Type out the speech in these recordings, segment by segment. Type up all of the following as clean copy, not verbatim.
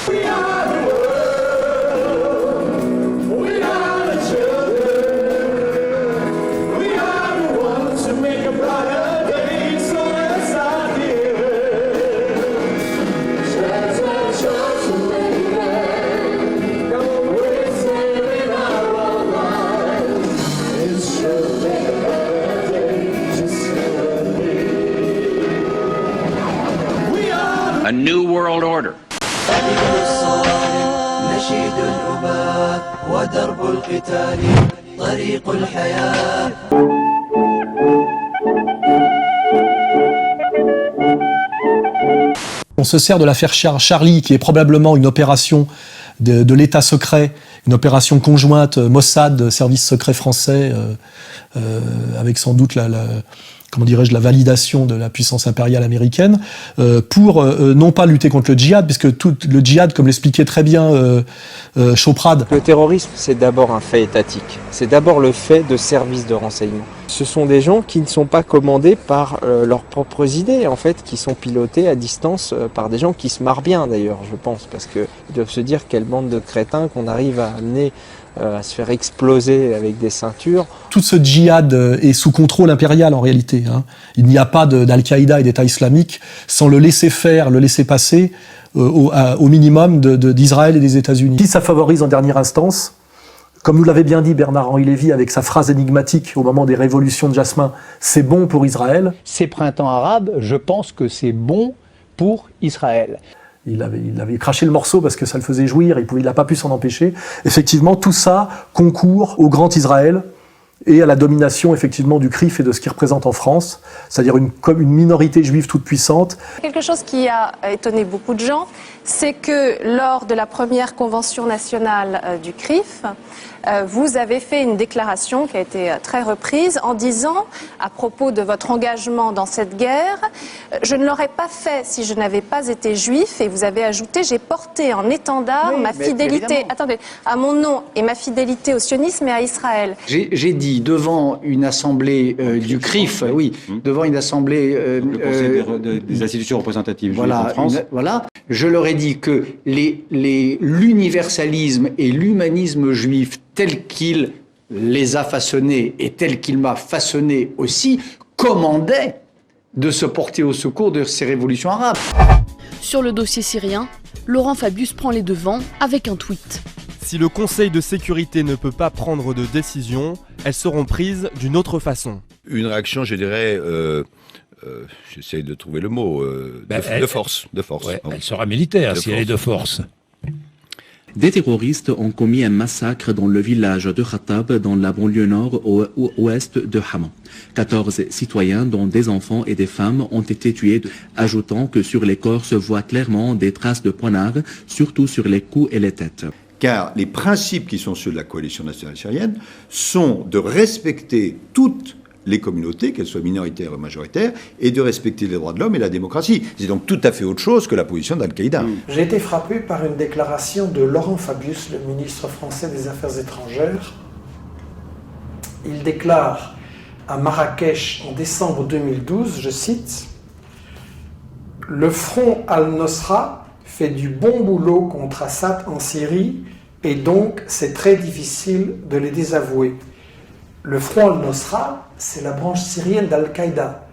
A new world order. نشيد الأباء ودرب القتال طريق الحياة. On se sert de l'affaire Charlie, qui est probablement une opération de l'État secret, une opération conjointe Mossad, service secret français, avec sans doute la validation de la puissance impériale américaine, pour non pas lutter contre le djihad, puisque tout le djihad, comme l'expliquait très bien Choprad. Le terrorisme, c'est d'abord un fait étatique. C'est d'abord le fait de services de renseignement. Ce sont des gens qui ne sont pas commandés par leurs propres idées, en fait, qui sont pilotés à distance par des gens qui se marrent bien, d'ailleurs, je pense, parce qu'ils doivent se dire quelle bande de crétins qu'on arrive à amener à se faire exploser avec des ceintures. Tout ce djihad est sous contrôle impérial en réalité. Il n'y a pas d'Al-Qaïda et d'État islamique sans le laisser faire, le laisser passer au minimum d'Israël et des États-Unis. Si ça favorise en dernière instance, comme nous l'avait bien dit Bernard-Henri Lévy avec sa phrase énigmatique au moment des révolutions de Jasmin, c'est bon pour Israël. Ces printemps arabes, je pense que c'est bon pour Israël. Il avait craché le morceau parce que ça le faisait jouir, il n'a pas pu s'en empêcher. Effectivement, tout ça concourt au grand Israël et à la domination effectivement du CRIF et de ce qu'il représente en France, c'est-à-dire une minorité juive toute puissante. Quelque chose qui a étonné beaucoup de gens, c'est que lors de la première convention nationale du CRIF, vous avez fait une déclaration qui a été très reprise en disant, à propos de votre engagement dans cette guerre, je ne l'aurais pas fait si je n'avais pas été juif, et vous avez ajouté, j'ai porté en étendard ma fidélité, à mon nom et ma fidélité au sionisme et à Israël. J'ai dit devant une assemblée du CRIF, devant une assemblée des institutions représentatives juives en France. Je leur ai dit que l'universalisme et l'humanisme juif tel qu'il les a façonnés et tel qu'il m'a façonné aussi, commandaient de se porter au secours de ces révolutions arabes. Sur le dossier syrien, Laurent Fabius prend les devants avec un tweet. Si le Conseil de sécurité ne peut pas prendre de décision, elles seront prises d'une autre façon. Une réaction, je dirais, j'essaie de trouver le mot, de force. Ouais, elle sera militaire si elle est de force. Des terroristes ont commis un massacre dans le village de Khattab, dans la banlieue nord-ouest de Hama. 14 citoyens, dont des enfants et des femmes, ont été tués, ajoutant que sur les corps se voient clairement des traces de poignards, surtout sur les coups et les têtes. Car les principes qui sont ceux de la coalition nationale syrienne sont de respecter toutes les communautés, qu'elles soient minoritaires ou majoritaires, et de respecter les droits de l'homme et la démocratie. C'est donc tout à fait autre chose que la position d'Al-Qaïda. J'ai été frappé par une déclaration de Laurent Fabius, le ministre français des Affaires étrangères. Il déclare à Marrakech en décembre 2012, je cite, « Le front al-Nosra fait du bon boulot contre Assad en Syrie, et donc c'est très difficile de les désavouer. » Le front al-Nosra, c'est la branche syrienne d'Al-Qaïda.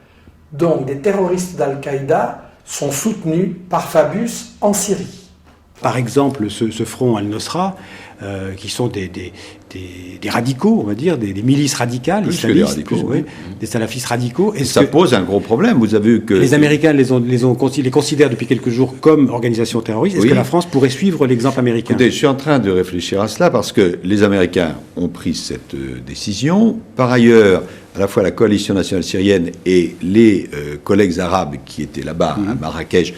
Donc des terroristes d'Al-Qaïda sont soutenus par Fabius en Syrie. Par exemple, ce front al-Nosra, qui sont des radicaux, on va dire, des milices radicales, islamistes, des salafistes radicaux. Ça pose un gros problème. Vous avez vu que les Américains les considèrent depuis quelques jours comme organisation terroriste. Est-ce que la France pourrait suivre l'exemple américain ? Écoutez, je suis en train de réfléchir à cela parce que les Américains ont pris cette décision. Par ailleurs, à la fois la coalition nationale syrienne et les collègues arabes qui étaient là-bas à Marrakech,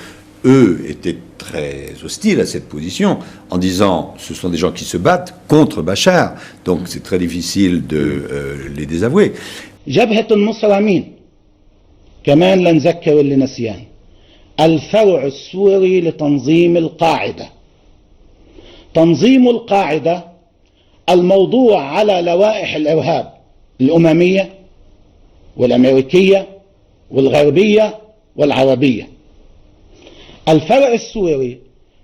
eux étaient très hostiles à cette position, en disant ce sont des gens qui se battent contre Bachar, donc c'est très difficile de les désavouer. جبهة المصرمين كمان لا نذكر واللي نسيان الفرع السوري لتنظيم القاعدة تنظيم القاعدة الموضوع على لوائح الإرهاب الأممية والأمريكية والغربية والعربية الفرع السوري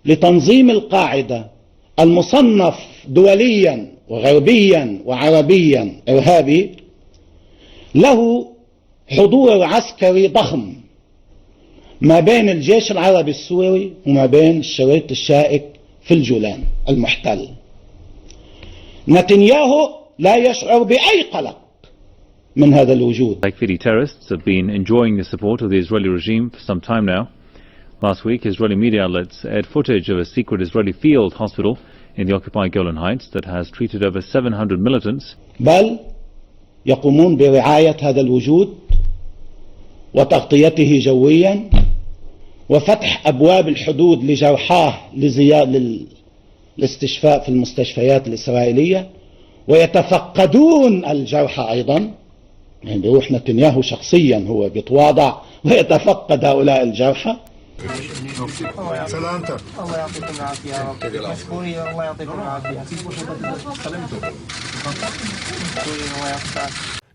لتنظيم القاعدة المصنف دوليا وغربيا وعربيا إرهابي له حضور عسكري ضخم ما بين الجيش العربي السوري وما بين الشريط الشائك في الجولان المحتل. نتنياهو لا يشعر بأي قلق من هذا الوجود. Takfiri terrorists have been enjoying the support of the Israeli regime for some time now. Last week, Israeli media outlets aired footage of a secret Israeli field hospital in the occupied Golan Heights that has treated over 700 militants. بل يقومون برعاية هذا الوجود وتغطيته جويا وفتح أبواب الحدود لجرحاه للاستشفاء في المستشفيات الإسرائيلية ويتفقدون الجرحى أيضا. يعني بيروح نتنياهو شخصيا هو بيتواضع ويتفقد هؤلاء الجرحى. سلامتك. الله يعطيكم العافية يا رب. مشكورين الله يعطيكم العافية.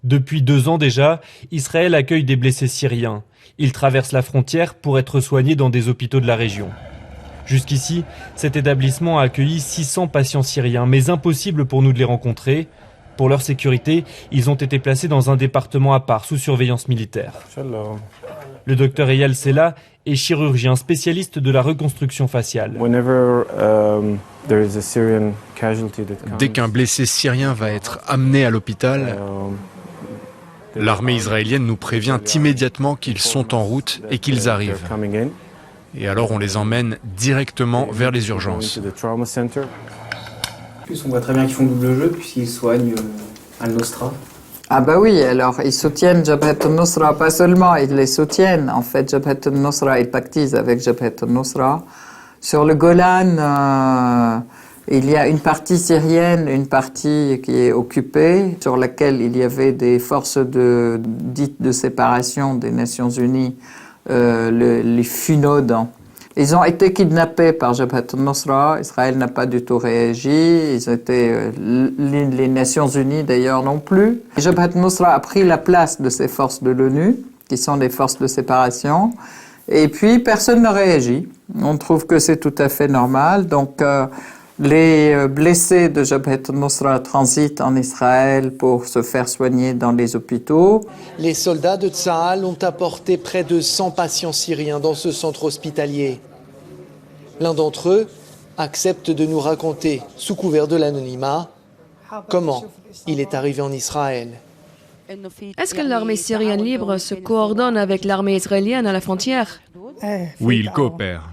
Depuis 2 ans déjà, Israël accueille des blessés syriens. Ils traversent la frontière pour être soignés dans des hôpitaux de la région. Jusqu'ici, cet établissement a accueilli 600 patients syriens, mais impossible pour nous de les rencontrer. Pour leur sécurité, ils ont été placés dans un département à part, sous surveillance militaire. Le docteur Eyal Sela est chirurgien spécialiste de la reconstruction faciale. Dès qu'un blessé syrien va être amené à l'hôpital, l'armée israélienne nous prévient immédiatement qu'ils sont en route et qu'ils arrivent. Et alors on les emmène directement vers les urgences. En plus, on voit très bien qu'ils font double jeu puisqu'ils soignent Al-Nosra. Ah bah oui, alors ils soutiennent Jabhat al-Nusra, pas seulement, ils les soutiennent. En fait, Jabhat al-Nusra, ils pactisent avec Jabhat al-Nusra. Sur le Golan, il y a une partie syrienne, une partie qui est occupée, sur laquelle il y avait des forces dites de séparation des Nations Unies, les FUNOD. Ils ont été kidnappés par Jabhat al-Nusra. Israël n'a pas du tout réagi. Ils étaient les Nations Unies d'ailleurs non plus. Jabhat al-Nusra a pris la place de ces forces de l'ONU, qui sont des forces de séparation. Et puis personne ne réagit. On trouve que c'est tout à fait normal. Donc les blessés de Jabhat al-Nusra transitent en Israël pour se faire soigner dans les hôpitaux. Les soldats de Tsahal ont apporté près de 100 patients syriens dans ce centre hospitalier. L'un d'entre eux accepte de nous raconter, sous couvert de l'anonymat, comment il est arrivé en Israël. Est-ce que l'armée syrienne libre se coordonne avec l'armée israélienne à la frontière? Oui, ils coopèrent.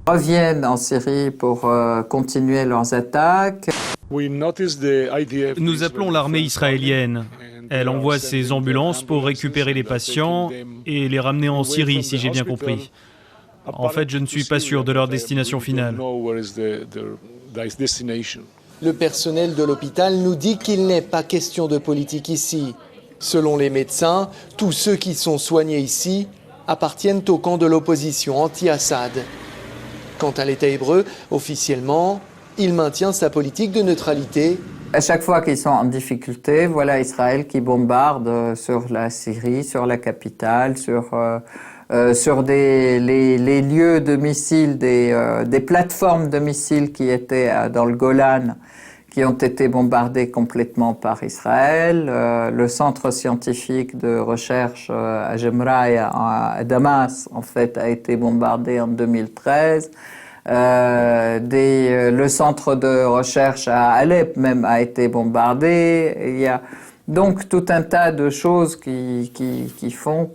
Ils reviennent en Syrie pour continuer leurs attaques. Nous appelons l'armée israélienne. Elle envoie ses ambulances pour récupérer les patients et les ramener en Syrie, si j'ai bien compris. En fait, je ne suis pas sûr de leur destination finale. Le personnel de l'hôpital nous dit qu'il n'est pas question de politique ici. Selon les médecins, tous ceux qui sont soignés ici appartiennent au camp de l'opposition anti-Assad. Quant à l'État hébreu, officiellement, il maintient sa politique de neutralité. À chaque fois qu'ils sont en difficulté, voilà Israël qui bombarde sur la Syrie, sur la capitale, sur les lieux de missiles, des plateformes de missiles qui étaient dans le Golan, qui ont été bombardées complètement par Israël. Le centre scientifique de recherche à Jemraïa, à Damas, en fait, a été bombardé en 2013. Le centre de recherche à Alep même a été bombardé. Il y a donc tout un tas de choses qui font,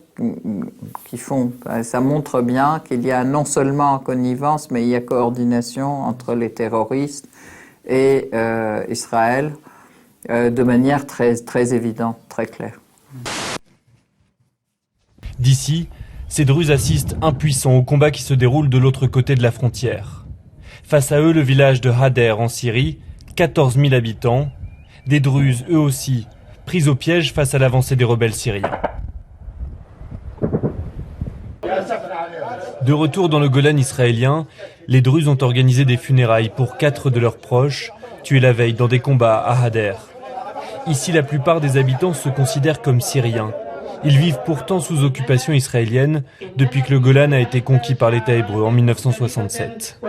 ça montre bien qu'il y a non seulement connivence, mais il y a coordination entre les terroristes et Israël de manière très, très évidente, très claire. D'ici, ces Druzes assistent impuissants au combat qui se déroule de l'autre côté de la frontière. Face à eux, le village de Hader en Syrie, 14 000 habitants, des Druzes eux aussi, pris au piège face à l'avancée des rebelles syriens. De retour dans le Golan israélien, les Druzes ont organisé des funérailles pour 4 de leurs proches, tués la veille dans des combats à Hader. Ici, la plupart des habitants se considèrent comme syriens. Ils vivent pourtant sous occupation israélienne depuis que le Golan a été conquis par l'État hébreu en 1967.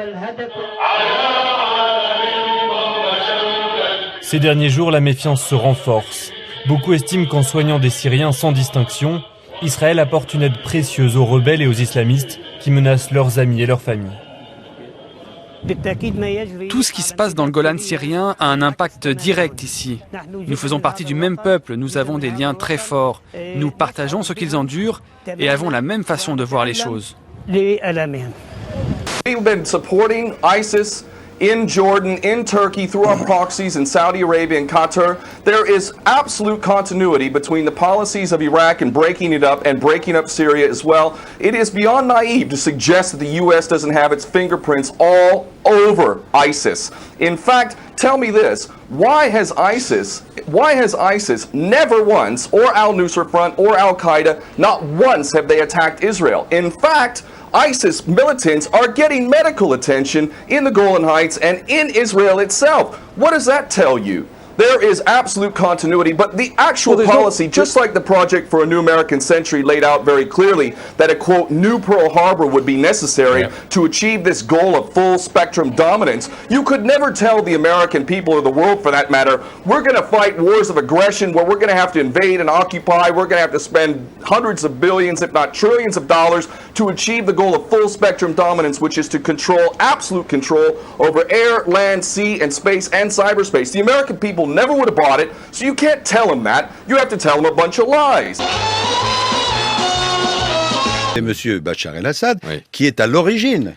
Ces derniers jours, la méfiance se renforce. Beaucoup estiment qu'en soignant des Syriens sans distinction, Israël apporte une aide précieuse aux rebelles et aux islamistes qui menacent leurs amis et leurs familles. Tout ce qui se passe dans le Golan syrien a un impact direct ici. Nous faisons partie du même peuple, nous avons des liens très forts. Nous partageons ce qu'ils endurent et avons la même façon de voir les choses. We've been supporting ISIS in Jordan, in Turkey, through our proxies in Saudi Arabia and Qatar. There is absolute continuity between the policies of Iraq and breaking it up and breaking up Syria as well. It is beyond naive to suggest that the U.S. doesn't have its fingerprints all over ISIS. In fact, tell me this, why has ISIS never once, or al-Nusra Front or Al-Qaeda, not once have they attacked Israel? In fact, ISIS militants are getting medical attention in the Golan Heights and in Israel itself. What does that tell you? There is absolute continuity, but the actual policy, just like the Project for a New American Century laid out very clearly, that a, quote, new Pearl Harbor would be necessary to achieve this goal of full spectrum dominance, you could never tell the American people, or the world for that matter, we're going to fight wars of aggression where we're going to have to invade and occupy, we're going to have to spend hundreds of billions, if not trillions of dollars to achieve the goal of full spectrum dominance, which is to control, absolute control over air, land, sea, and space and cyberspace. The American people never would have bought it, so you can't tell them that. You have to tell them a bunch of lies. C'est M. Bachar el-Assad qui est à l'origine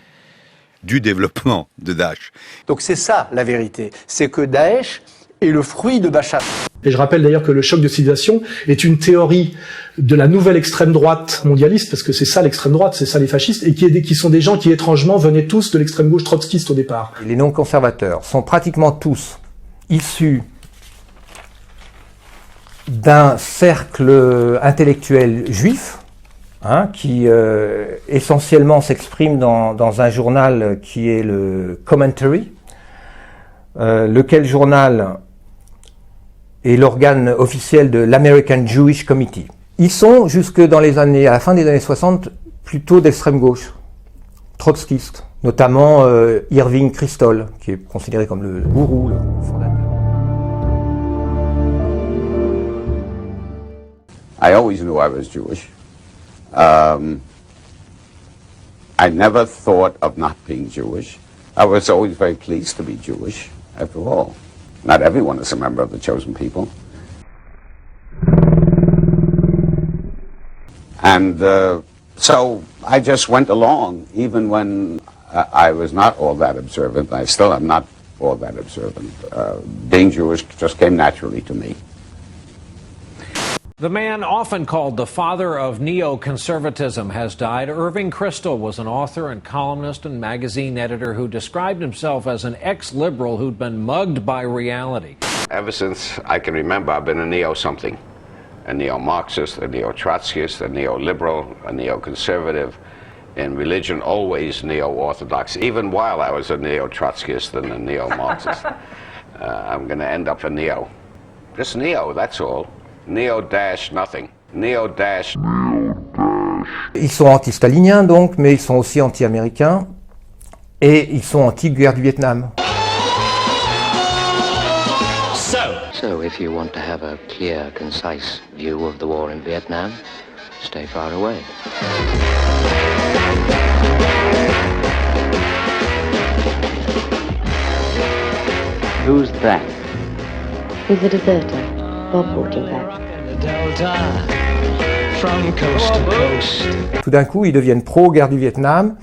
du développement de Daesh. Donc c'est ça la vérité, c'est que Daesh est le fruit de Bachar. Et je rappelle d'ailleurs que le choc de civilisation est une théorie de la nouvelle extrême droite mondialiste, parce que c'est ça l'extrême droite, c'est ça les fascistes, et qui sont des gens qui étrangement venaient tous de l'extrême gauche trotskiste au départ. Les non-conservateurs sont pratiquement tous issus d'un cercle intellectuel juif, qui essentiellement s'exprime dans un journal qui est le Commentary, lequel journal est l'organe officiel de l'American Jewish Committee. Ils sont, jusque à la fin des années 60, plutôt d'extrême gauche, trotskistes, notamment Irving Kristol, qui est considéré comme le gourou, le fondateur. I always knew I was Jewish. I never thought of not being Jewish. I was always very pleased to be Jewish, after all. Not everyone is a member of the chosen people. And so I just went along, even when I was not all that observant. I still am not all that observant. Being Jewish just came naturally to me. The man often called the father of neoconservatism has died. Irving Kristol was an author and columnist and magazine editor who described himself as an ex-liberal who'd been mugged by reality. Ever since I can remember, I've been a neo-something. A neo-Marxist, a neo-Trotskyist, a neo-liberal, a neo-conservative. In religion, always neo-Orthodox. Even while I was a neo-Trotskyist and a neo-Marxist. I'm going to end up a neo. Just neo, that's all. Neo-nothing. Neo-. Ils sont anti-staliniens donc, mais ils sont aussi anti-américains et ils sont anti-guerre du Vietnam. So if you want to have a clear, concise view of the war in Vietnam, stay far away. Who's that? He's a deserter. Bob brought him back. Tout d'un coup, ils deviennent pro-guerre du Vietnam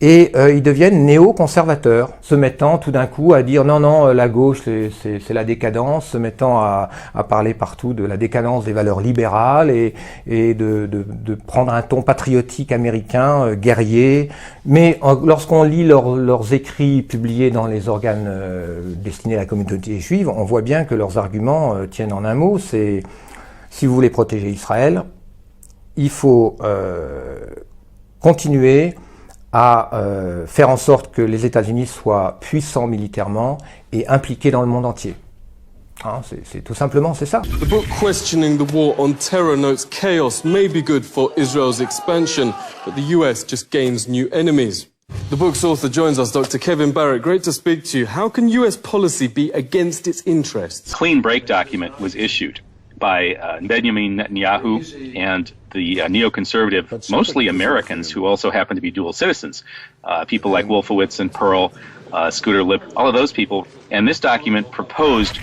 et ils deviennent néo-conservateurs, se mettant tout d'un coup à dire non, la gauche c'est la décadence, se mettant à parler partout de la décadence des valeurs libérales et de prendre un ton patriotique américain, guerrier. Mais lorsqu'on lit leurs écrits publiés dans les organes destinés à la communauté juive, on voit bien que leurs arguments tiennent en un mot, c'est si vous voulez protéger Israël, il faut continuer à faire en sorte que les États-Unis soient puissants militairement et impliqués dans le monde entier. C'est tout simplement, c'est ça. The book questioning the war on terror notes chaos may be good for Israel's expansion, but the US just gains new enemies. The book's author joins us, Dr. Kevin Barrett. Great to speak to you. How can US policy be against its interests? Clean break document was issued by Benjamin Netanyahu and the neoconservative, mostly Americans who also happen to be dual citizens, people like Wolfowitz and Pearl, Scooter Lip, all of those people. And this document proposed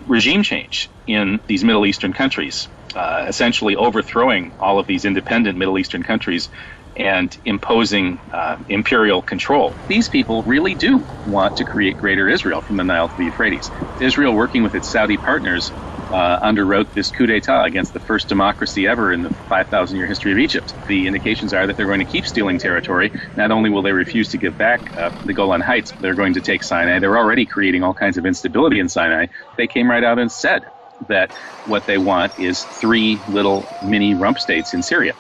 regime change in these Middle Eastern countries, essentially overthrowing all of these independent Middle Eastern countries and imposing imperial control. These people really do want to create greater Israel from the Nile to the Euphrates. Israel, working with its Saudi partners, underwrote this coup d'etat against the first democracy ever in the 5,000-year history of Egypt. The indications are that they're going to keep stealing territory. Not only will they refuse to give back the Golan Heights, they're going to take Sinai. They're already creating all kinds of instability in Sinai. They came right out and said that what they want is 3 little mini rump states in Syria.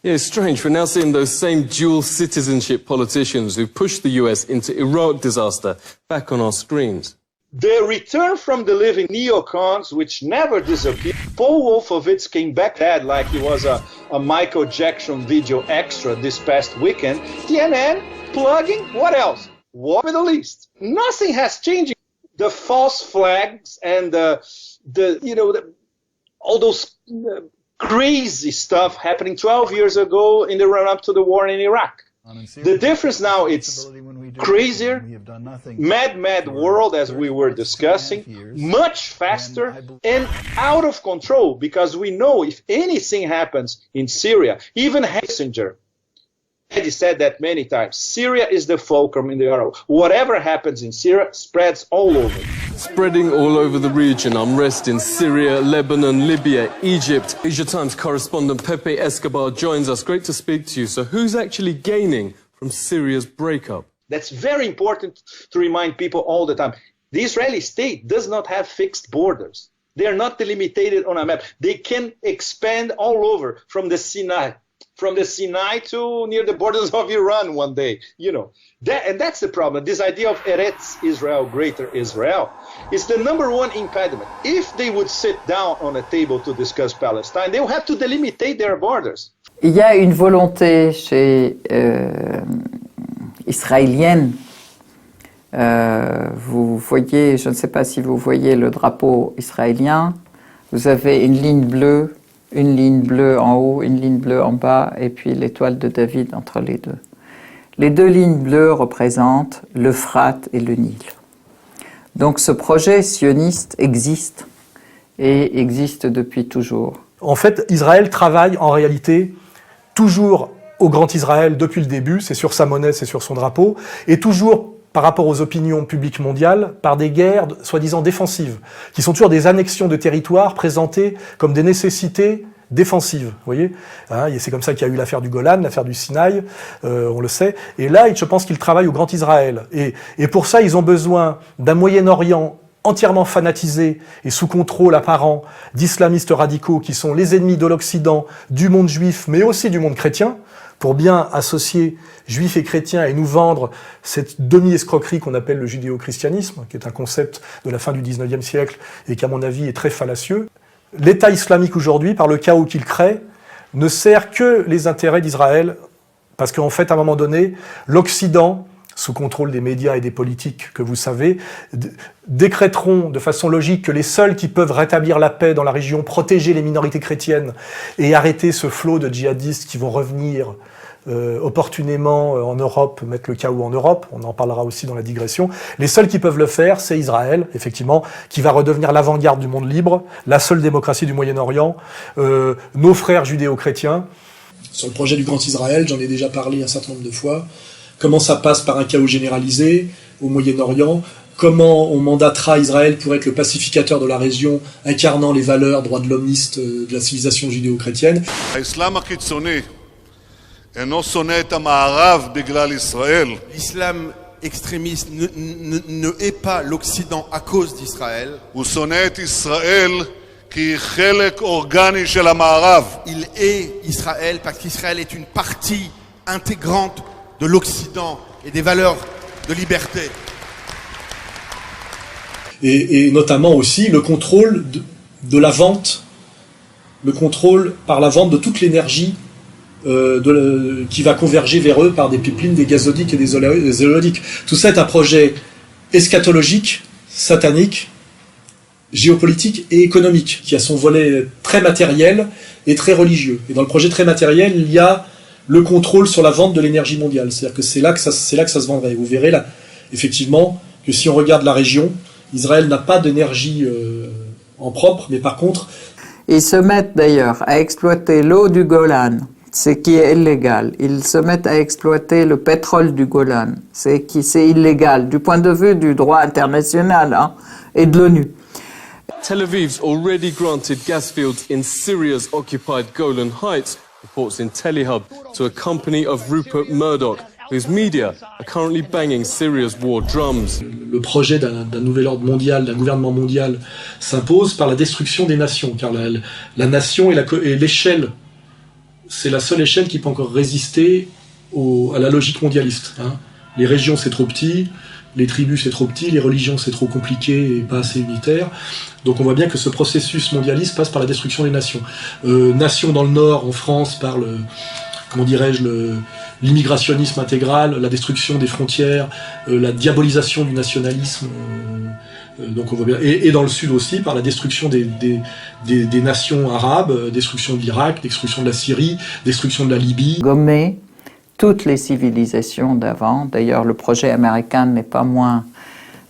Yeah, it's strange. We're now seeing those same dual citizenship politicians who pushed the US into Iraq disaster back on our screens. The return from the living neocons, which never disappeared. Paul Wolfowitz came back dead like he was a Michael Jackson video extra this past weekend. CNN plugging, what else? War Middle East. Nothing has changed. The false flags and all those crazy stuff happening 12 years ago in the run-up to the war in Iraq. The difference now, it's crazier, mad world, as we were discussing, much faster and out of control, because we know if anything happens in Syria, even Kissinger already said that many times, Syria is the fulcrum in the Arab. Whatever happens in Syria spreads all over. Spreading all over the region, unrest in Syria, Lebanon, Libya, Egypt. Asia Times correspondent Pepe Escobar joins us. Great to speak to you. So who's actually gaining from Syria's breakup? That's very important to remind people all the time. The Israeli state does not have fixed borders. They are not delimited on a map. They can expand all over from the Sinai to near the borders of Iran one day, and that's the problem. This idea of Eretz Israel, Greater Israel, is the number one impediment. If they would sit down on a table to discuss Palestine, they would have to delimitate their borders. Il y a une volonté chez israélienne. Vous voyez, je ne sais pas si vous voyez le drapeau israélien. Vous avez une ligne bleue en haut, une ligne bleue en bas, et puis l'étoile de David entre les deux. Les 2 lignes bleues représentent l'Euphrate et le Nil. Donc ce projet sioniste existe, et existe depuis toujours. En fait, Israël travaille en réalité toujours au Grand Israël depuis le début, c'est sur sa monnaie, c'est sur son drapeau, et toujours par rapport aux opinions publiques mondiales, par des guerres soi-disant défensives, qui sont toujours des annexions de territoires présentées comme des nécessités défensives. Vous voyez, c'est comme ça qu'il y a eu l'affaire du Golan, l'affaire du Sinaï, on le sait. Et là, je pense qu'ils travaillent au Grand Israël. Et pour ça, ils ont besoin d'un Moyen-Orient entièrement fanatisé et sous contrôle apparent d'islamistes radicaux qui sont les ennemis de l'Occident, du monde juif, mais aussi du monde chrétien, pour bien associer juifs et chrétiens et nous vendre cette demi-escroquerie qu'on appelle le judéo-christianisme, qui est un concept de la fin du 19e siècle et qui, à mon avis, est très fallacieux. L'État islamique aujourd'hui, par le chaos qu'il crée, ne sert que les intérêts d'Israël, parce qu'en fait, à un moment donné, l'Occident, sous contrôle des médias et des politiques que vous savez, décréteront de façon logique que les seuls qui peuvent rétablir la paix dans la région, protéger les minorités chrétiennes et arrêter ce flot de djihadistes qui vont revenir opportunément en Europe, mettre le chaos en Europe, on en parlera aussi dans la digression. Les seuls qui peuvent le faire, c'est Israël, effectivement, qui va redevenir l'avant-garde du monde libre, la seule démocratie du Moyen-Orient, nos frères judéo-chrétiens. Sur le projet du Grand Israël, j'en ai déjà parlé un certain nombre de fois. Comment ça passe par un chaos généralisé au Moyen-Orient, comment on mandatera Israël pour être le pacificateur de la région, incarnant les valeurs droits de l'homiste de la civilisation judéo-chrétienne. L'islam extrémiste ne hait pas l'Occident à cause d'Israël. Il hait Israël parce qu'Israël est une partie intégrante de l'Occident et des valeurs de liberté. Et notamment aussi le contrôle de la vente, le contrôle par la vente de toute l'énergie qui va converger vers eux par des pipelines, des gazoducs et des oléoducs. Tout ça est un projet eschatologique, satanique, géopolitique et économique, qui a son volet très matériel et très religieux. Et dans le projet très matériel, il y a le contrôle sur la vente de l'énergie mondiale. C'est-à-dire que c'est là que ça se vendrait. Vous verrez là, effectivement, que si on regarde la région, Israël n'a pas d'énergie en propre, mais par contre... Ils se mettent d'ailleurs à exploiter l'eau du Golan, ce qui est illégal. Ils se mettent à exploiter le pétrole du Golan, c'est illégal du point de vue du droit international et de l'ONU. Tel Aviv's already granted gas fields in Syria's occupied Golan Heights, reports in Telehub, to a company of Rupert Murdoch, whose media are currently banging Syria's war drums. Le projet d'un nouvel ordre mondial, d'un gouvernement mondial, s'impose par la destruction des nations, car la nation et l'échelle, c'est la seule échelle qui peut encore résister à la logique mondialiste. Les régions, c'est trop petit, les tribus, c'est trop petit, les religions, c'est trop compliqué et pas assez unitaire. Donc on voit bien que ce processus mondialiste passe par la destruction des nations. Nations dans le Nord, en France, par l'immigrationnisme intégral, la destruction des frontières, la diabolisation du nationalisme. Donc on voit bien, et dans le Sud aussi, par la destruction des nations arabes, destruction de l'Irak, destruction de la Syrie, destruction de la Libye. Gommer toutes les civilisations d'avant. D'ailleurs, le projet américain n'est pas moins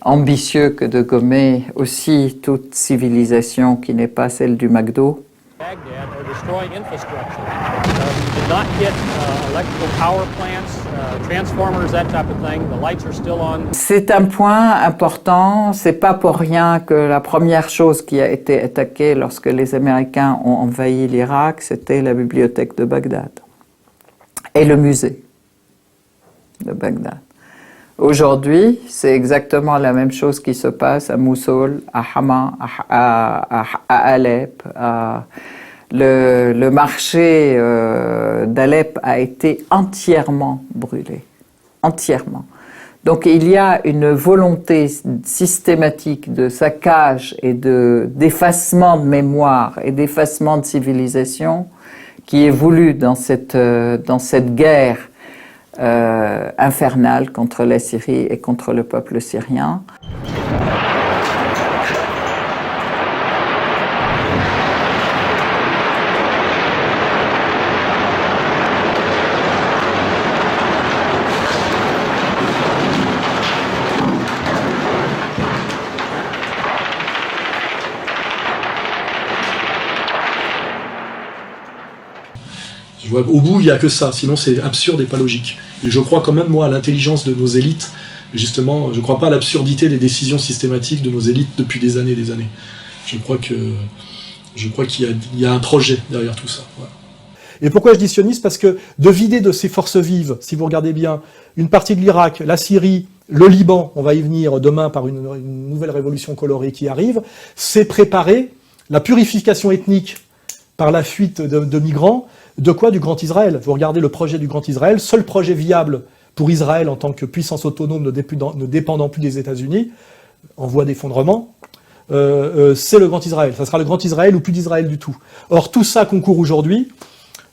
ambitieux que de gommer aussi toute civilisation qui n'est pas celle du McDo. C'est un point important, c'est pas pour rien que la première chose qui a été attaquée lorsque les Américains ont envahi l'Irak, c'était la bibliothèque de Bagdad et le musée de Bagdad. Aujourd'hui, c'est exactement la même chose qui se passe à Mossoul, à Hama, à Alep. Le marché d'Alep a été entièrement brûlé. Entièrement. Donc il y a une volonté systématique de saccage et d'effacement de mémoire et d'effacement de civilisation qui est voulue dans cette guerre infernale contre la Syrie et contre le peuple syrien. Au bout, il n'y a que ça, sinon c'est absurde et pas logique. Et je crois quand même, moi, à l'intelligence de nos élites. Justement, je ne crois pas à l'absurdité des décisions systématiques de nos élites depuis des années et des années. Je crois qu'il y a un projet derrière tout ça. Voilà. Et pourquoi je dis sioniste? Parce que de vider de ses forces vives, si vous regardez bien, une partie de l'Irak, la Syrie, le Liban, on va y venir demain par une nouvelle révolution colorée qui arrive, c'est préparer la purification ethnique par la fuite de migrants. De quoi? Du Grand Israël. Vous regardez le projet du Grand Israël, seul projet viable pour Israël en tant que puissance autonome ne dépendant plus des États-Unis, en voie d'effondrement, c'est le Grand Israël. Ça sera le Grand Israël ou plus d'Israël du tout. Or, tout ça concourt aujourd'hui,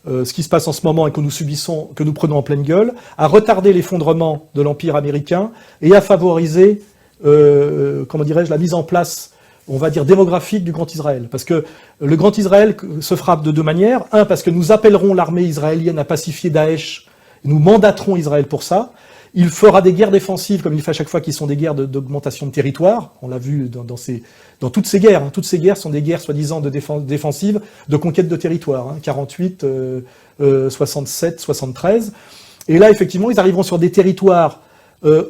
ce qui se passe en ce moment et que nous subissons, que nous prenons en pleine gueule, à retarder l'effondrement de l'Empire américain et à favoriser, la mise en place, on va dire, démographique du Grand Israël. Parce que le Grand Israël se frappe de deux manières. Un, parce que nous appellerons l'armée israélienne à pacifier Daesh, nous mandaterons Israël pour ça. Il fera des guerres défensives, comme il fait à chaque fois, qui sont des guerres d'augmentation de territoire. On l'a vu dans toutes ces guerres. Toutes ces guerres sont des guerres soi-disant défensives, de conquête de territoire. 48, 67, 73. Et là, effectivement, ils arriveront sur des territoires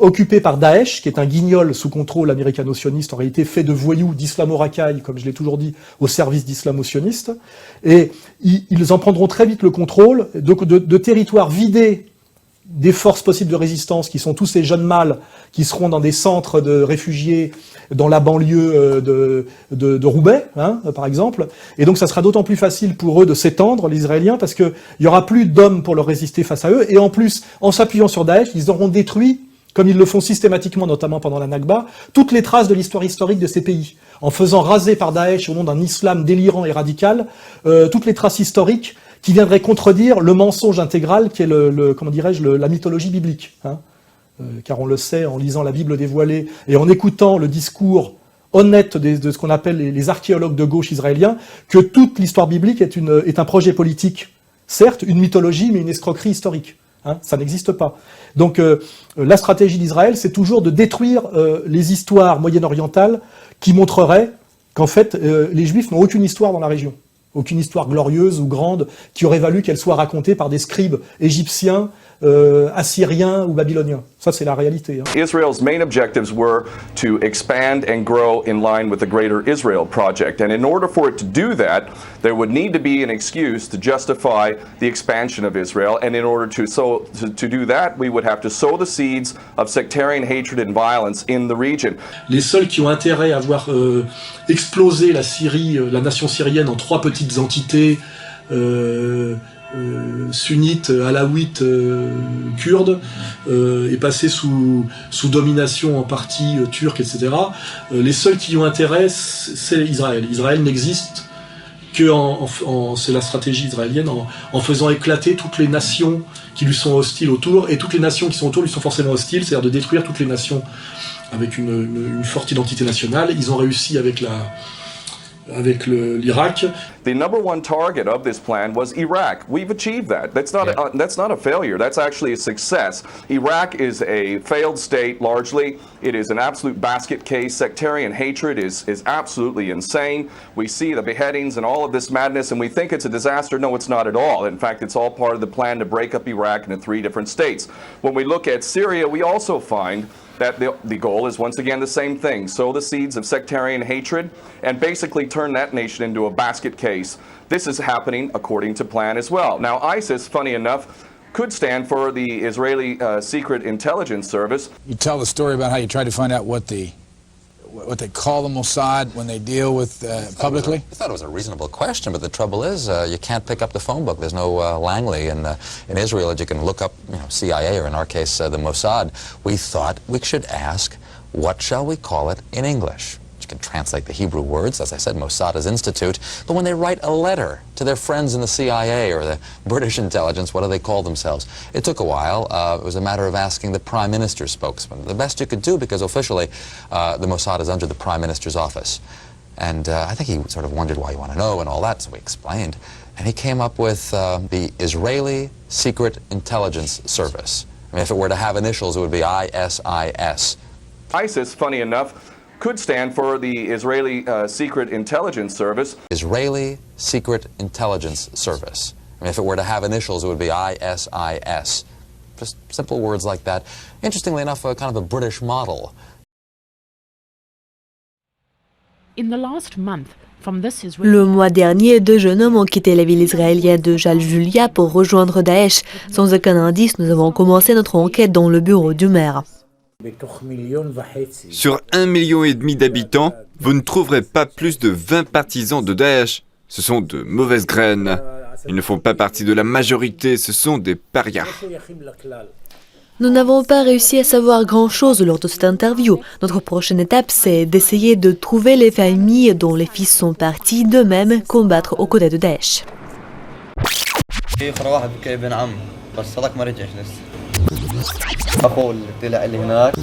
occupé par Daesh, qui est un guignol sous contrôle américano-sioniste, en réalité fait de voyous, d'islamo-racailles, comme je l'ai toujours dit, au service d'islamo-sionistes. Et ils en prendront très vite le contrôle de territoires vidés des forces possibles de résistance, qui sont tous ces jeunes mâles qui seront dans des centres de réfugiés dans la banlieue de Roubaix, hein, par exemple. Et donc ça sera d'autant plus facile pour eux de s'étendre, les Israéliens, parce qu'il n'y aura plus d'hommes pour leur résister face à eux. Et en plus, en s'appuyant sur Daesh, ils auront détruit, comme ils le font systématiquement, notamment pendant la Nakba, toutes les traces de l'histoire historique de ces pays, en faisant raser par Daesh, au nom d'un islam délirant et radical, toutes les traces historiques qui viendraient contredire le mensonge intégral qui est la mythologie biblique. Hein. Car on le sait en lisant la Bible dévoilée et en écoutant le discours honnête de ce qu'on appelle les archéologues de gauche israéliens, que toute l'histoire biblique est un projet politique, certes une mythologie, mais une escroquerie historique. Hein, ça n'existe pas. Donc la stratégie d'Israël, c'est toujours de détruire les histoires moyen-orientales qui montreraient qu'en fait les Juifs n'ont aucune histoire dans la région. Aucune histoire glorieuse ou grande qui aurait valu qu'elle soit racontée par des scribes égyptiens, assyriens ou babyloniens. Ça, c'est la réalité. Hein. Israel's main objectives were to expand and grow in line with the Greater Israel Project. And in order for it to do that, there would need to be an excuse to justify the expansion of Israel. And in order to do that, we would have to sow the seeds of sectarian hatred and violence in the region. Les seuls qui ont intérêt à voir exploser la Syrie, la nation syrienne en 3 petites entités, sunnites, alaouites, kurdes, et passer sous domination en partie turque, etc. Les seuls qui y ont intérêt, c'est Israël. Israël n'existe que c'est la stratégie israélienne, en faisant éclater toutes les nations qui lui sont hostiles autour, et toutes les nations qui sont autour lui sont forcément hostiles, c'est-à-dire de détruire toutes les nations avec une forte identité nationale. Ils ont réussi avec l'Irak. The number one target of this plan was Iraq. We've achieved that. That's not a failure. That's actually a success. Iraq is a failed state largely. It is an absolute basket case. Sectarian hatred is absolutely insane. We see the beheadings and all of this madness, and we think it's a disaster. No, it's not at all. In fact, it's all part of the plan to break up Iraq into 3 different states. When we look at Syria, we also find that the goal is once again the same thing: sow the seeds of sectarian hatred and basically turn that nation into a basket case. This is happening according to plan as well. Now, ISIS, funny enough, could stand for the Israeli Secret Intelligence Service. You tell the story about how you tried to find out what they call the Mossad when they deal with publicly? I thought it was a reasonable question, but the trouble is you can't pick up the phone book. There's no Langley in Israel that you can look up, CIA, or in our case, the Mossad. We thought we should ask, what shall we call it in English? You can translate the Hebrew words, as I said, Mossad is institute, but when they write a letter to their friends in the CIA or the British intelligence, what do they call themselves? It took a while. It was a matter of asking the Prime Minister's spokesman. The best you could do, because officially the Mossad is under the Prime Minister's office. And I think he sort of wondered why you want to know and all that, so we explained. And he came up with the Israeli Secret Intelligence Service. I mean, if it were to have initials, it would be ISIS. ISIS, funny enough, could stand for the Israeli Secret Intelligence Service. Israeli Secret Intelligence Service. I mean, if it were to have initials, it would be ISIS. Just simple words like that. Interestingly enough, kind of a British model. Le mois dernier, 2 jeunes hommes ont quitté la ville israélienne de Jaljulia pour rejoindre Daesh. Sans aucun indice, nous avons commencé notre enquête dans le bureau du maire. Sur 1,5 million d'habitants, vous ne trouverez pas plus de 20 partisans de Daesh. Ce sont de mauvaises graines. Ils ne font pas partie de la majorité, ce sont des parias. Nous n'avons pas réussi à savoir grand-chose lors de cette interview. Notre prochaine étape, c'est d'essayer de trouver les familles dont les fils sont partis d'eux-mêmes combattre aux côtés de Daesh. اخوه اللي طلع اللي هناك. You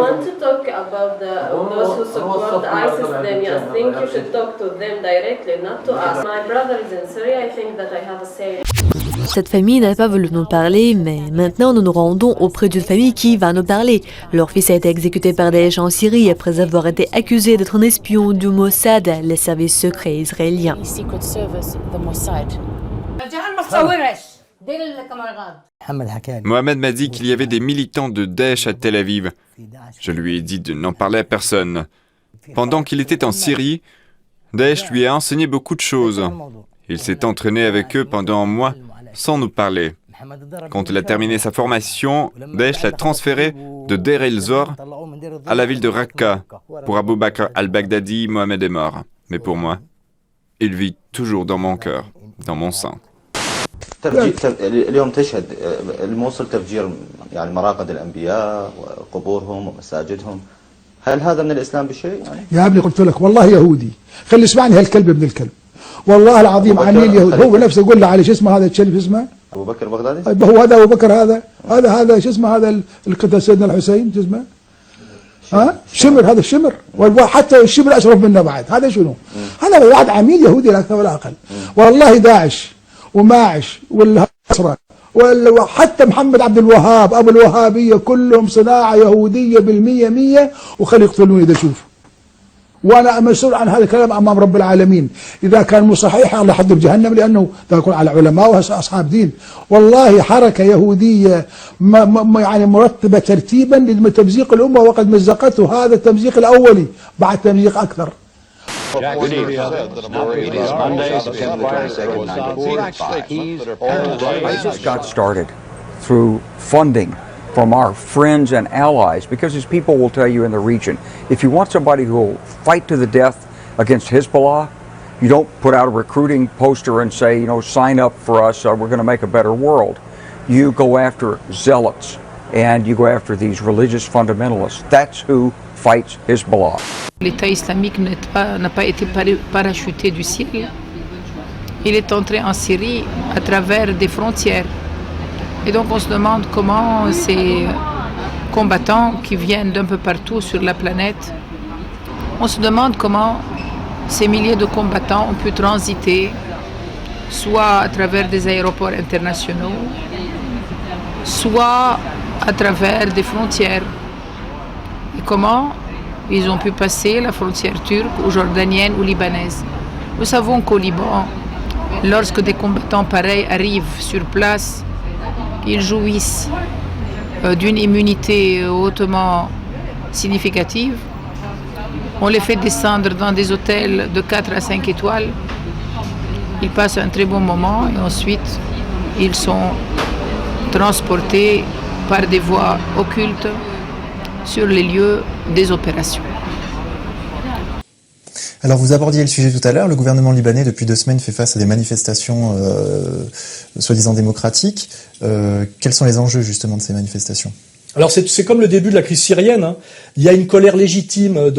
want to talk about those who support ISIS, then I think you should talk to them directly, not to us. My brother is in Syria. I think that I have a say. Cette famille n'a pas voulu nous parler, mais maintenant nous nous rendons auprès d'une famille qui va nous parler. Leur fils a été exécuté par Daesh en Syrie après avoir été accusé d'être un espion du Mossad, les services secrets israéliens. Mohamed m'a dit qu'il y avait des militants de Daesh à Tel Aviv. Je lui ai dit de n'en parler à personne. Pendant qu'il était en Syrie, Daesh lui a enseigné beaucoup de choses. Il s'est entraîné avec eux pendant un mois sans nous parler. Quand il a terminé sa formation, Daesh l'a transféré de Deir el-Zor à la ville de Raqqa. Pour Abu Bakr al-Baghdadi, Mohamed est mort. Mais pour moi, il vit toujours dans mon cœur, dans mon sein. اليوم تشهد الموصل تفجير يعني مراقد الأنبياء وقبورهم ومساجدهم. هل هذا من الإسلام بشيء؟ يا ابني قلت لك والله يهودي. خلي اسمعني هالكلب ابن الكلب. والله العظيم عميل يهودي. هو نفسه يقول له علي شو اسمه هذا الكلب اسمه؟ أبو بكر البغدادي؟ هو هذا أبو بكر هذا شو اسمه هذا القتل سيدنا الحسين شو اسمه؟ ها؟ شمر هذا الشمر وحتى الشمر أشرف منه بعد. هذا شنو؟ هذا واحد عميل يهودي لا أكثر ولا أقل. والله داعش وماعش والنصرة وحتى محمد عبد الوهاب أبو الوهابية كلهم صناعة يهودية بالمية مية وخلي يقتلوني إذا شوف. وأنا مسؤول عن هذا الكلام أمام رب العالمين. إذا كان مو صحيح الله يحطه بجهنم لأنه يكون على علماء وأصحاب دين. والله حركة يهودية يعني مرتبة ترتيبا لتمزيق الأمة وقد مزقته. هذا التمزيق الأولي بعد تمزيق أكثر. ISIS got started through funding from our friends and allies, because as people will tell you in the region, if you want somebody who will fight to the death against Hezbollah, you don't put out a recruiting poster and say, you know, sign up for us, we're going to make a better world. You go after zealots and you go after these religious fundamentalists. That's who fights Hezbollah. L'État islamique n'a pas été parachuté du ciel. Il est entré en Syrie à travers des frontières. Et donc on se demande comment ces combattants qui viennent d'un peu partout sur la planète, on se demande comment ces milliers de combattants ont pu transiter, soit à travers des aéroports internationaux, soit à travers des frontières. Et comment ils ont pu passer la frontière turque ou jordanienne ou libanaise. Nous savons qu'au Liban, lorsque des combattants pareils arrivent sur place, ils jouissent d'une immunité hautement significative. On les fait descendre dans des hôtels de 4 à 5 étoiles. Ils passent un très bon moment et ensuite ils sont transportés par des voies occultes sur les lieux des opérations. Alors vous abordiez le sujet tout à l'heure, le gouvernement libanais depuis 2 semaines fait face à des manifestations soi-disant démocratiques. Quels sont les enjeux justement de ces manifestations ? Alors c'est comme le début de la crise syrienne, hein. Il y a une colère légitime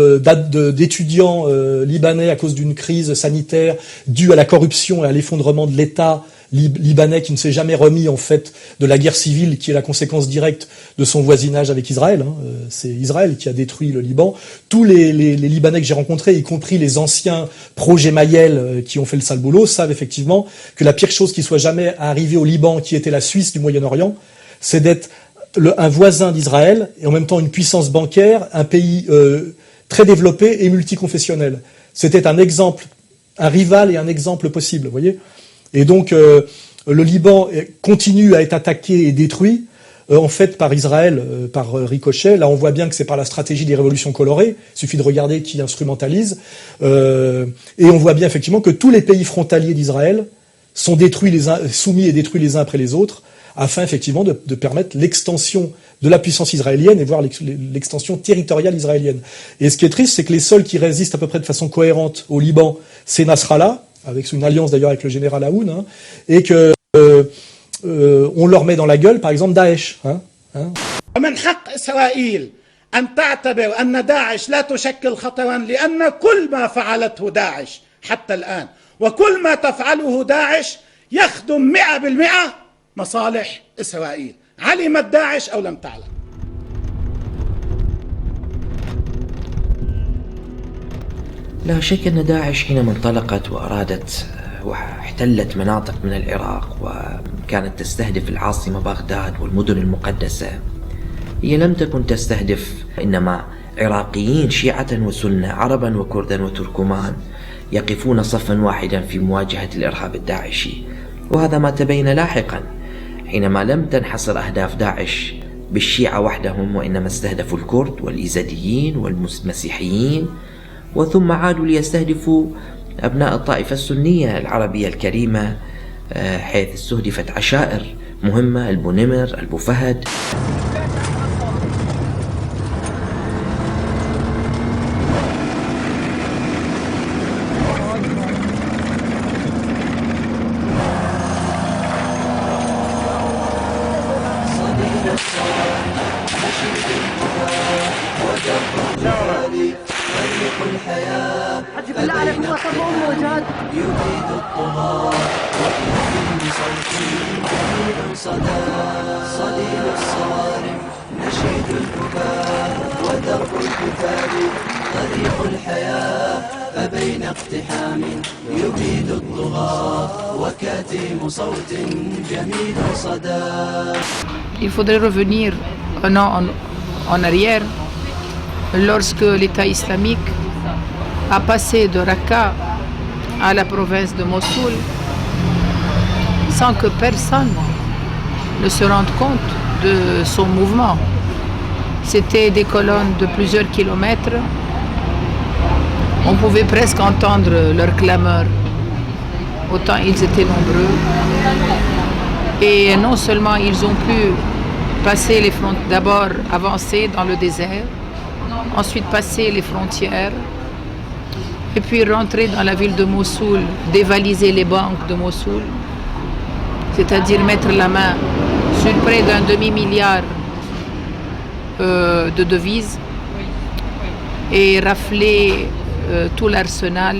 d'étudiants libanais à cause d'une crise sanitaire due à la corruption et à l'effondrement de l'État libanais qui ne s'est jamais remis en fait de la guerre civile qui est la conséquence directe de son voisinage avec Israël. Hein. C'est Israël qui a détruit le Liban. Tous les Libanais que j'ai rencontrés, y compris les anciens pro-Gemayel qui ont fait le sale boulot, savent effectivement que la pire chose qui soit jamais arrivée au Liban, qui était la Suisse du Moyen-Orient, c'est d'être un voisin d'Israël et en même temps une puissance bancaire, un pays très développé et multiconfessionnel. C'était un exemple, un rival et un exemple possible, vous voyez. Et donc le Liban continue à être attaqué et détruit en fait par Israël, par ricochet. Là on voit bien que c'est par la stratégie des révolutions colorées. Il suffit de regarder qui instrumentalise. Et on voit bien effectivement que tous les pays frontaliers d'Israël sont détruits soumis et détruits les uns après les autres, afin effectivement de permettre l'extension de la puissance israélienne et voire l'extension territoriale israélienne. Et ce qui est triste, c'est que les seuls qui résistent à peu près de façon cohérente au Liban, c'est Nasrallah, avec une alliance d'ailleurs avec le général Aoun, hein, et que on leur met dans la gueule, par exemple, Daesh. Hein. ومن حق إسرائيل أن تعتبر أن داعش لا تشكل خطرا لأن كل ما فعلته داعش حتى الآن وكل ما تفعله داعش يخدم 100% مصالح إسرائيل علمت داعش أو لم تعلم. لا شك أن داعش حينما انطلقت وأرادت واحتلت مناطق من العراق وكانت تستهدف العاصمة بغداد والمدن المقدسة، هي لم تكن تستهدف إنما عراقيين شيعة وسنة، عربا وكردا وتركمان يقفون صفا واحدا في مواجهة الإرهاب الداعشي. وهذا ما تبين لاحقا حينما لم تنحصر أهداف داعش بالشيعة وحدهم، وإنما استهدفوا الكرد والإيزديين والمسيحيين، وثم عادوا ليستهدفوا أبناء الطائفة السنية العربية الكريمة، حيث استهدفت عشائر مهمة، البونمر، البوفهد. Il faudrait revenir un an en arrière, lorsque l'État islamique a passé de Raqqa à la province de Mossoul sans que personne ne se rende compte de son mouvement. C'était des colonnes de plusieurs kilomètres. On pouvait presque entendre leurs clameurs, autant ils étaient nombreux. Et non seulement ils ont pu passer les frontières, d'abord avancer dans le désert, ensuite passer les frontières, et puis rentrer dans la ville de Mossoul, dévaliser les banques de Mossoul, c'est-à-dire mettre la main sur près d'un demi-milliard de devises et rafler tout l'arsenal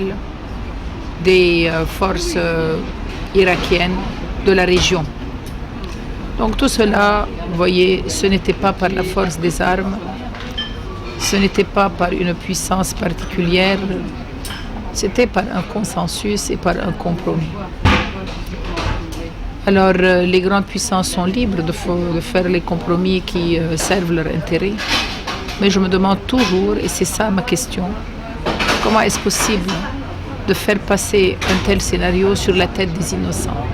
des forces irakiennes de la région. Donc tout cela, vous voyez, ce n'était pas par la force des armes, ce n'était pas par une puissance particulière, c'était par un consensus et par un compromis. Alors les grandes puissances sont libres de faire les compromis qui servent leur intérêt, mais je me demande toujours, et c'est ça ma question, comment est-ce possible de faire passer un tel scénario sur la tête des innocents?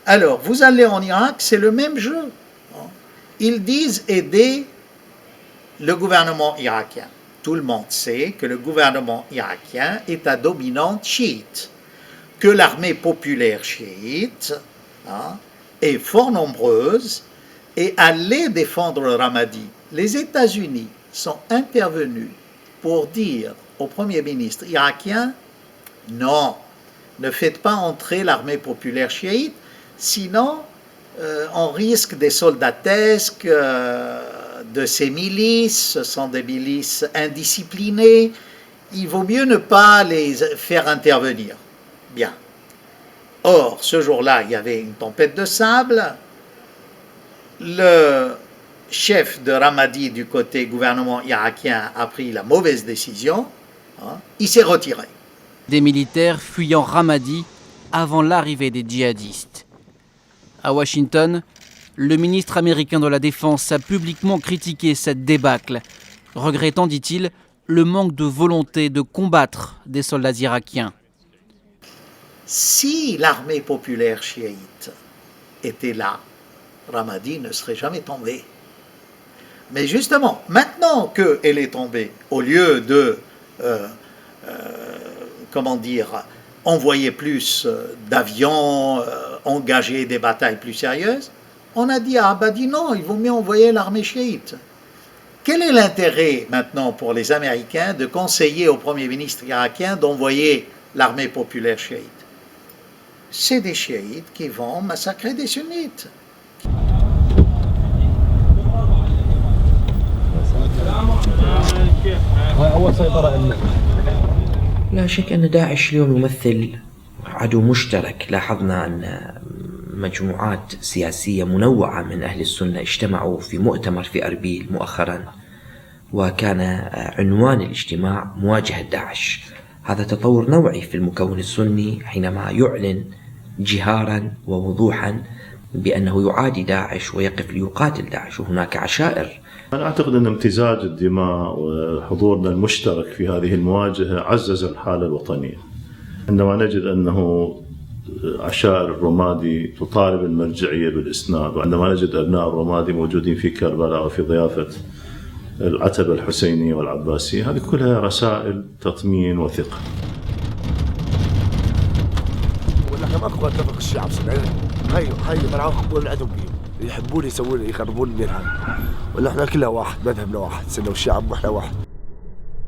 Alors, vous allez en Irak, c'est le même jeu. Ils disent aider le gouvernement irakien. Tout le monde sait que le gouvernement irakien est à dominante chiite, que l'armée populaire chiite est fort nombreuse et allait défendre le Ramadi. Les États-Unis sont intervenus pour dire au Premier ministre irakien, non, ne faites pas entrer l'armée populaire chiite, sinon on risque des soldatesques de ces milices, ce sont des milices indisciplinées, il vaut mieux ne pas les faire intervenir. Bien. Or, ce jour-là, il y avait une tempête de sable, le chef de Ramadi du côté gouvernement irakien a pris la mauvaise décision, il s'est retiré. Des militaires fuyant Ramadi avant l'arrivée des djihadistes. À Washington, le ministre américain de la Défense a publiquement critiqué cette débâcle, regrettant, dit-il, le manque de volonté de combattre des soldats irakiens. Si l'armée populaire chiite était là, Ramadi ne serait jamais tombé. Mais justement, maintenant qu'elle est tombée, au lieu de, envoyer plus d'avions, engager des batailles plus sérieuses, on a dit à Abadi non, il vaut mieux envoyer l'armée chiite. Quel est l'intérêt maintenant pour les Américains de conseiller au Premier ministre irakien d'envoyer l'armée populaire chiite? C'est des chiites qui vont massacrer des sunnites. لا شك أن داعش اليوم يمثل عدو مشترك. لاحظنا أن مجموعات سياسية منوعة من أهل السنة اجتمعوا في مؤتمر في أربيل مؤخرا، وكان عنوان الاجتماع مواجهة داعش. هذا تطور نوعي في المكون السني حينما يعلن جهارا ووضوحا بأنه يعادي داعش ويقف ليقاتل داعش، وهناك عشائر. أنا أعتقد أن امتزاج الدماء وحضورنا المشترك في هذه المواجهة عزز الحالة الوطنية. عندما نجد أنه عشائر الرمادي تطالب المرجعية بالإسناد، وعندما نجد أبناء الرمادي موجودين في كربلاء وفي ضيافة العتبة الحسينية والعباسية، هذه كلها رسائل تطمين وثقة. ولا ماكو اتفق الشعب 70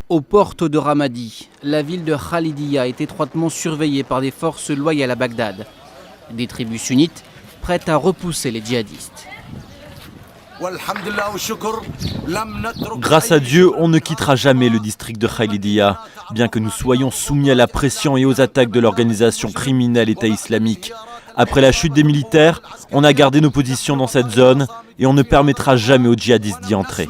Aux portes de Ramadi, la ville de Khalidiya est étroitement surveillée par des forces loyales à Bagdad. Des tribus sunnites prêtes à repousser les djihadistes. Grâce à Dieu, on ne quittera jamais le district de Khalidiya, bien que nous soyons soumis à la pression et aux attaques de l'organisation criminelle État islamique. Après la chute des militaires, on a gardé nos positions dans cette zone et on ne permettra jamais aux djihadistes d'y entrer.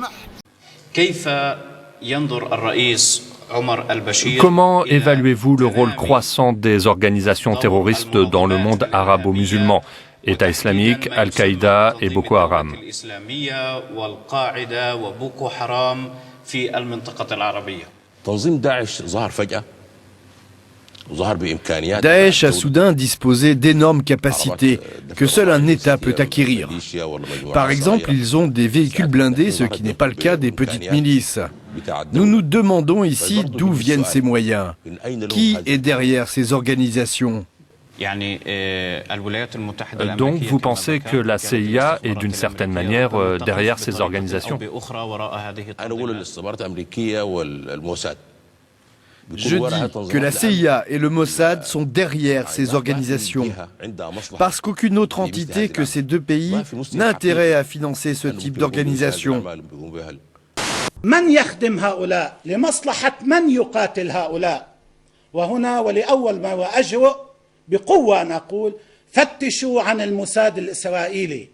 Comment évaluez-vous le rôle croissant des organisations terroristes dans le monde arabo-musulman, État islamique, Al-Qaïda et Boko Haram? Daesh a soudain disposé d'énormes capacités que seul un État peut acquérir. Par exemple, ils ont des véhicules blindés, ce qui n'est pas le cas des petites milices. Nous nous demandons ici d'où viennent ces moyens. Qui est derrière ces organisations ? Donc vous pensez que la CIA est d'une certaine manière derrière ces organisations? Je dis que la CIA et le Mossad sont derrière ces organisations, parce qu'aucune autre entité que ces deux pays n'a intérêt à financer ce type d'organisation. من يخدم هؤلاء لمصلحة من يقاتل هؤلاء وهنا ولأول ما وأجرؤ بقوة نقول فتشوا عن الموساد الإسرائيلي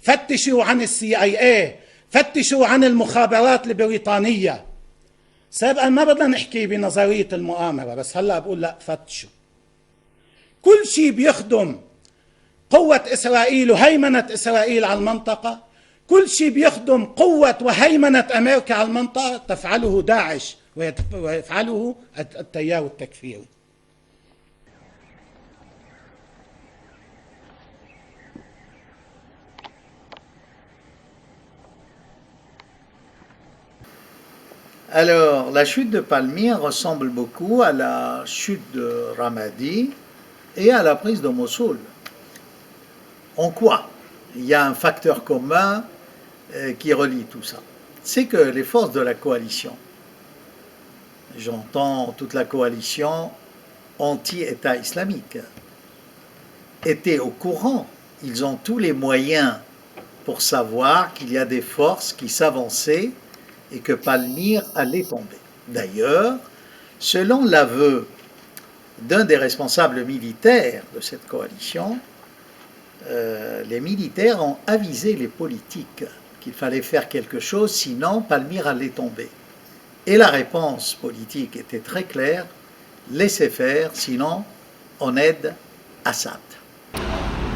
فتشوا عن CIA فتشوا عن المخابرات البريطانية سابقا ما بدنا نحكي بنظرية المؤامرة بس هلا بقول لا فتشوا كل شيء بيخدم قوة إسرائيل وهيمنة إسرائيل على المنطقة كل شيء بيخدم قوة وهيمنة أمريكا على المنطقة تفعله داعش ويفعله التيار التكفيري. Alors, la chute de Palmyre ressemble beaucoup à la chute de Ramadi et à la prise de Mossoul. En quoi? Il y a un facteur commun qui relie tout ça. C'est que les forces de la coalition, j'entends toute la coalition anti-État islamique, étaient au courant. Ils ont tous les moyens pour savoir qu'il y a des forces qui s'avançaient et que Palmyre allait tomber. D'ailleurs, selon l'aveu d'un des responsables militaires de cette coalition, les militaires ont avisé les politiques qu'il fallait faire quelque chose, sinon Palmyre allait tomber. Et la réponse politique était très claire, laissez faire, sinon on aide Assad.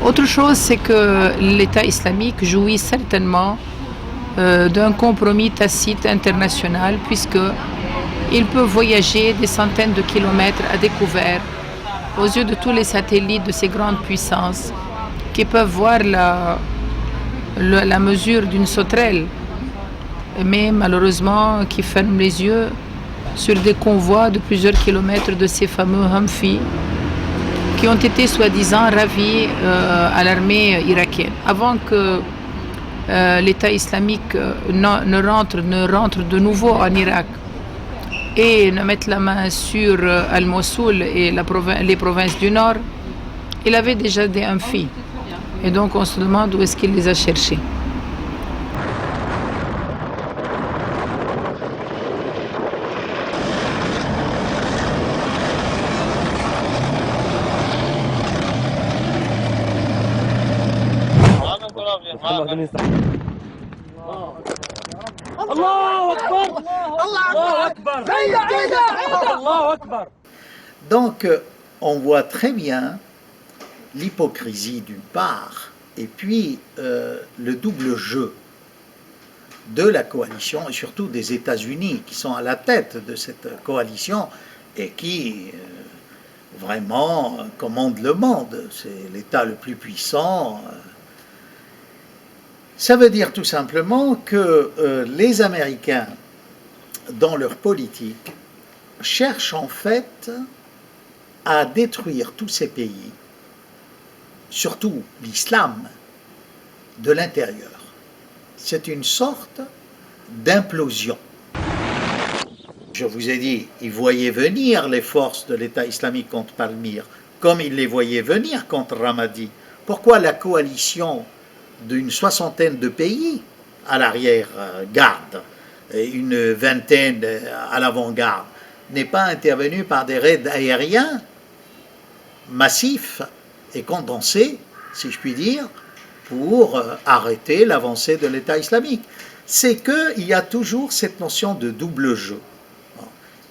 Autre chose, c'est que l'État islamique jouit certainement d'un compromis tacite international, puisqu'il peut voyager des centaines de kilomètres à découvert aux yeux de tous les satellites de ces grandes puissances qui peuvent voir la mesure d'une sauterelle, mais malheureusement qui ferment les yeux sur des convois de plusieurs kilomètres de ces fameux Humvee qui ont été soi-disant ravis à l'armée irakienne. Avant que l'État islamique ne rentre de nouveau en Irak et ne mette la main sur Al-Mossoul et les provinces du Nord, il avait déjà des Humvee. Et donc on se demande où est-ce qu'il les a cherchés. Donc on voit très bien l'hypocrisie d'une part, et puis le double jeu de la coalition, et surtout des États-Unis qui sont à la tête de cette coalition et qui vraiment commandent le monde. C'est l'État le plus puissant. Ça veut dire tout simplement que les Américains, dans leur politique, cherchent en fait à détruire tous ces pays surtout l'islam, de l'intérieur. C'est une sorte d'implosion. Je vous ai dit, ils voyaient venir les forces de l'État islamique contre Palmyre, comme ils les voyaient venir contre Ramadi. Pourquoi la coalition d'une soixantaine de pays à l'arrière-garde et une vingtaine à l'avant-garde n'est pas intervenue par des raids aériens massifs et condensés, si je puis dire, pour arrêter l'avancée de l'État islamique? C'est qu'il y a toujours cette notion de double jeu.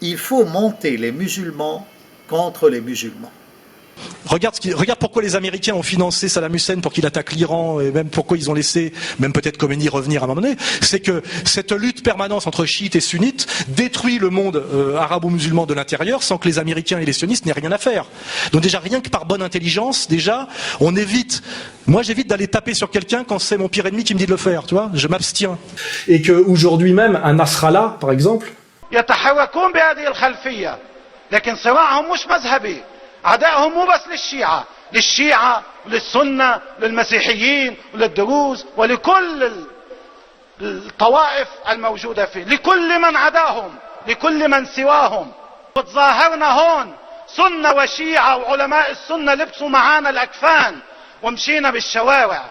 Il faut monter les musulmans contre les musulmans. Regarde pourquoi les Américains ont financé Saddam Hussein pour qu'il attaque l'Iran, et même pourquoi ils ont laissé, même peut-être Khomeini revenir à un moment donné. C'est que cette lutte permanente entre chiites et sunnites détruit le monde arabo-musulman de l'intérieur sans que les Américains et les sionistes n'aient rien à faire. Donc déjà, rien que par bonne intelligence, déjà, on évite. Moi, j'évite d'aller taper sur quelqu'un quand c'est mon pire ennemi qui me dit de le faire, tu vois. Je m'abstiens. Et qu'aujourd'hui même, un Nasrallah, par exemple, يتحركون بهذه الخلفية لكن صراعهم مش مذهبي عدائهم مو بس للشيعة للسنة للمسيحيين وللدروز ولكل الطوائف الموجودة فيه لكل من عداهم لكل من سواهم وتظاهرنا هون سنة وشيعة وعلماء السنة لبسوا معانا الأكفان ومشينا بالشوارع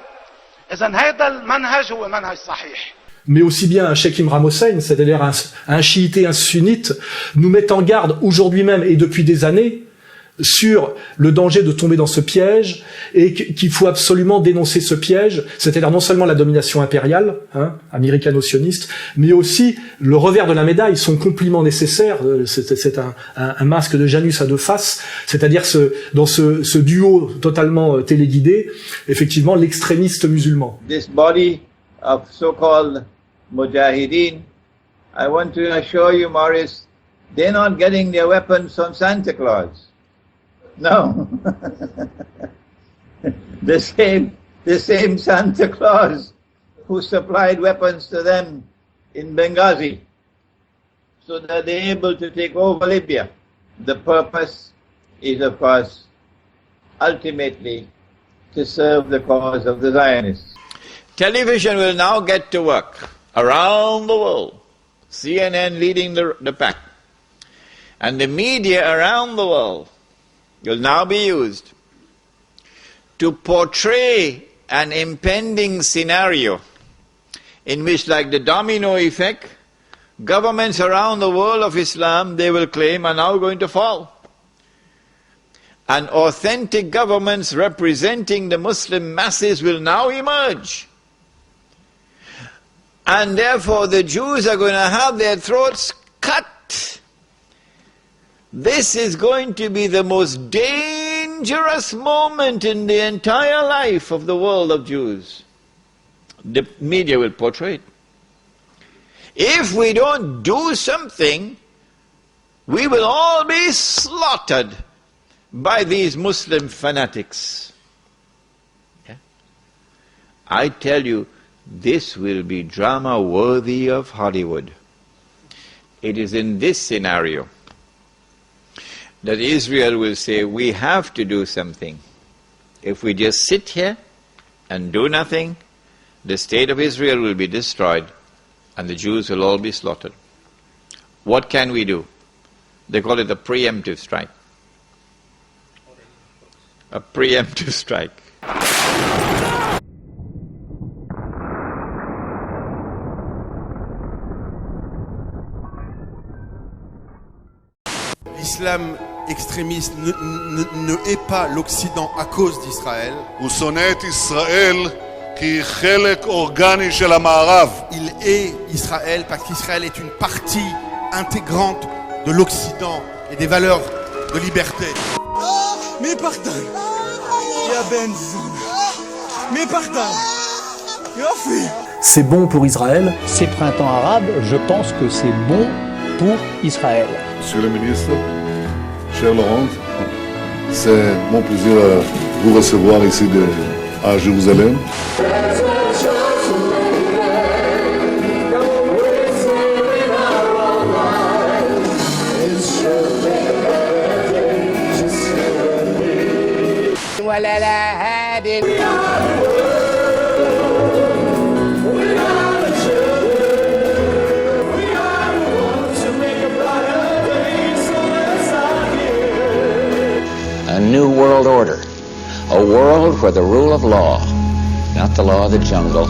إذن هذا المنهج هو منهج صحيح. mais aussi bien un Cheikh Imran Hossein, c'est-à-dire un chiite et un sunnite, nous mettent en garde aujourd'hui même et depuis des années sur le danger de tomber dans ce piège et qu'il faut absolument dénoncer ce piège, c'est-à-dire non seulement la domination impériale, américano-sioniste, mais aussi le revers de la médaille, son compliment nécessaire, c'est un masque de Janus à deux faces, c'est-à-dire dans ce duo totalement téléguidé, effectivement l'extrémiste musulman. This body of so-called Mujahideen, I want to assure you, Maurice, they're not getting their weapons from Santa Claus. No. the same Santa Claus who supplied weapons to them in Benghazi so that they're able to take over Libya. The purpose is, of course, ultimately to serve the cause of the Zionists. Television will now get to work around the world, CNN leading the pack, and the media around the world will now be used to portray an impending scenario in which, like the domino effect, governments around the world of Islam, they will claim, are now going to fall. And authentic governments representing the Muslim masses will now emerge. And therefore the Jews are going to have their throats cut. This is going to be the most dangerous moment in the entire life of the world of Jews. The media will portray it. If we don't do something, we will all be slaughtered by these Muslim fanatics. Yeah? I tell you, this will be drama worthy of Hollywood. It is in this scenario that Israel will say, we have to do something. If we just sit here and do nothing, the state of Israel will be destroyed and the Jews will all be slaughtered. What can we do? They call it a preemptive strike. A preemptive strike. L'islam extrémiste ne hait pas l'Occident à cause d'Israël. Il hait Israël parce qu'Israël est une partie intégrante de l'Occident et des valeurs de liberté. Mais pardon, mais pardon, c'est bon pour Israël. Ces printemps arabes, je pense que c'est bon pour Israël. Monsieur le ministre, cher Laurent, c'est mon plaisir de vous recevoir ici à Jérusalem. ولا لا هادي A new world order, a world where the rule of law, not the law of the jungle,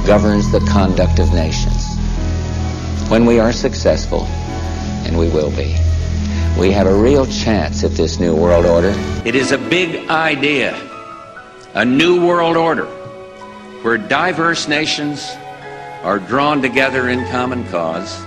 governs the conduct of nations. When we are successful, and we will be, we have a real chance at this new world order. It is a big idea, a new world order, where diverse nations are drawn together in common cause,